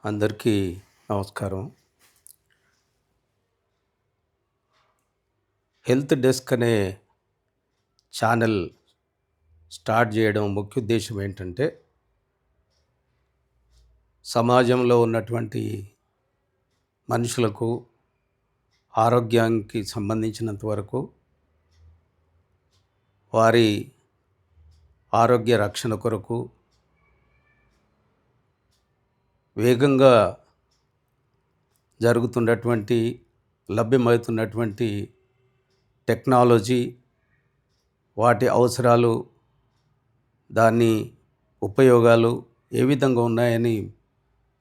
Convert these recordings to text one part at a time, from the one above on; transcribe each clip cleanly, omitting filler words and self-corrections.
అందరికీ నమస్కారం. Health desk అనే ఛానల్ స్టార్ట్ చేయడం ముఖ్య ఉద్దేశం ఏంటంటే, సమాజంలో ఉన్నటువంటి మనుషులకు ఆరోగ్యానికి సంబంధించినంత వరకు వారి ఆరోగ్య రక్షణ కొరకు వేగంగా జరుగుతున్నటువంటి లభ్యమవుతున్నటువంటి టెక్నాలజీ, వాటి అవసరాలు, దాని ఉపయోగాలు ఏ విధంగా ఉన్నాయని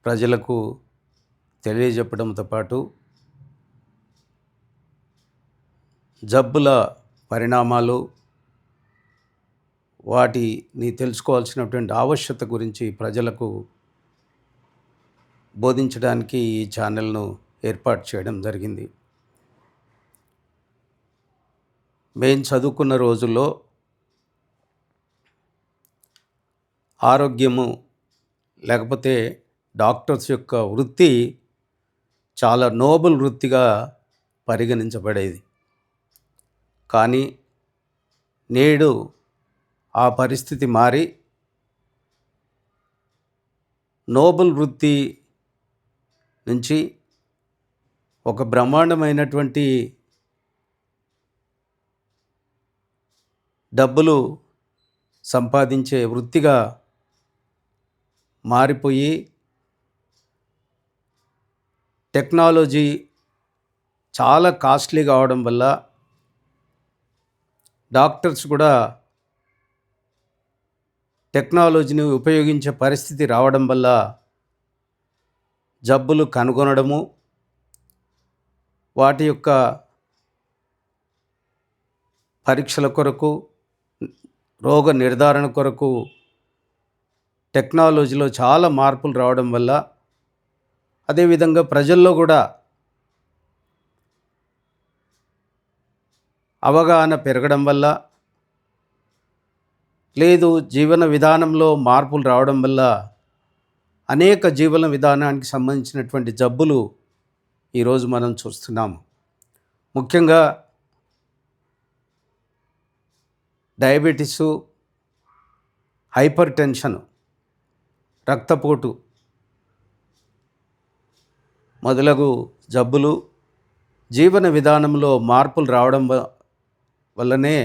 ప్రజలకు తెలియజెప్పడంతో పాటు జబ్బుల పరిణామాలు, వాటిని తెలుసుకోవాల్సినటువంటి ఆవశ్యకత గురించి ప్రజలకు బోధించడానికి ఈ ఛానల్ను ఏర్పాటు చేయడం జరిగింది. మేము చదువుకున్న రోజుల్లో ఆరోగ్యము లేకపోతే డాక్టర్స్ యొక్క వృత్తి చాలా నోబెల్ వృత్తిగా పరిగణించబడేది. కానీ నేడు ఆ పరిస్థితి మారి నోబెల్ వృత్తి నుంచి ఒక బ్రహ్మాండమైనటువంటి డబ్బులు సంపాదించే వృత్తిగా మారిపోయి, టెక్నాలజీ చాలా కాస్ట్లీ కావడం వల్ల డాక్టర్స్ కూడా టెక్నాలజీని ఉపయోగించే పరిస్థితి రావడం వల్ల జబ్బులు కనుగొనడము, వాటి యొక్క పరీక్షల కొరకు, రోగ నిర్ధారణ కొరకు టెక్నాలజీలో చాలా మార్పులు రావడం వల్ల, అదేవిధంగా ప్రజల్లో కూడా అవగాహన పెరగడం వల్ల, లేదు జీవన విధానంలో మార్పులు రావడం వల్ల అనేక జీవన విధానానికి సంబంధించినటువంటి జబ్బులు ఈరోజు మనం చూస్తున్నాము. ముఖ్యంగా డయాబెటీసు, హైపర్ టెన్షన్, రక్తపోటు మొదలగు జబ్బులు జీవన విధానంలో మార్పులు రావడం వల్లనే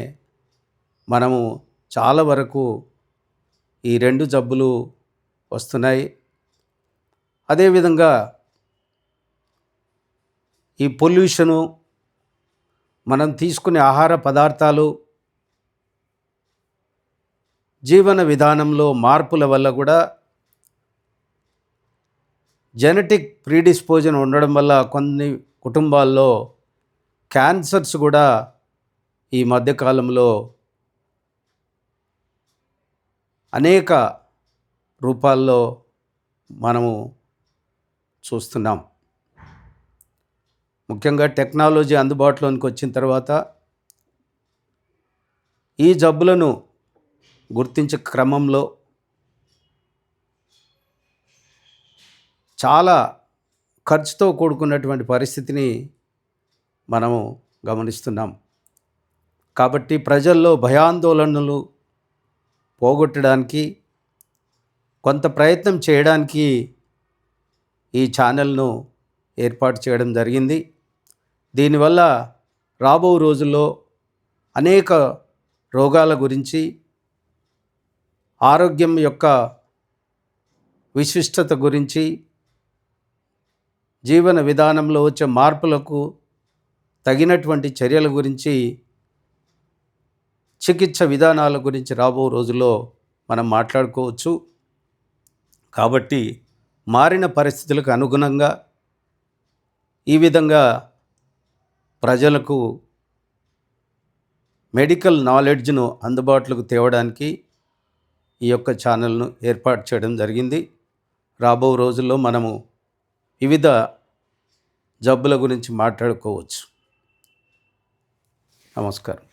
మనము చాలా వరకు ఈ రెండు జబ్బులు వస్తున్నాయి. అదేవిధంగా ఈ పొల్యూషను, మనం తీసుకునే ఆహార పదార్థాలు, జీవన విధానంలో మార్పుల వల్ల కూడా జెనెటిక్ ప్రీడిస్పోజన్ ఉండడం వల్ల కొన్ని కుటుంబాల్లో క్యాన్సర్స్ కూడా ఈ మధ్యకాలంలో అనేక రూపాల్లో మనము చూస్తున్నాం. ముఖ్యంగా టెక్నాలజీ అందుబాటులోనికి వచ్చిన తర్వాత ఈ జబ్బులను గుర్తించే క్రమంలో చాలా ఖర్చుతో కూడుకున్నటువంటి పరిస్థితిని మనము గమనిస్తున్నాం. కాబట్టి ప్రజల్లో భయాందోళనలు పోగొట్టడానికి కొంత ప్రయత్నం చేయడానికి ఈ ఛానల్ను ఏర్పాటు చేయడం జరిగింది. దీనివల్ల రాబో రోజుల్లో అనేక రోగాల గురించి, ఆరోగ్యం యొక్క విశిష్టత గురించి, జీవన విధానంలో వచ్చే మార్పులకు తగినటువంటి చర్యల గురించి, చికిత్స విధానాల గురించి రాబో రోజుల్లో మనం మాట్లాడుకోవచ్చు. కాబట్టి మారిన పరిస్థితులకు అనుగుణంగా ఈ విధంగా ప్రజలకు మెడికల్ నాలెడ్జ్ను అందుబాటులోకి తేవడానికి ఈ యొక్క ఛానల్ను ఏర్పాటు చేయడం జరిగింది. రాబో రోజుల్లో మనము వివిధ జబ్బుల గురించి మాట్లాడుకోవచ్చు. నమస్కారం.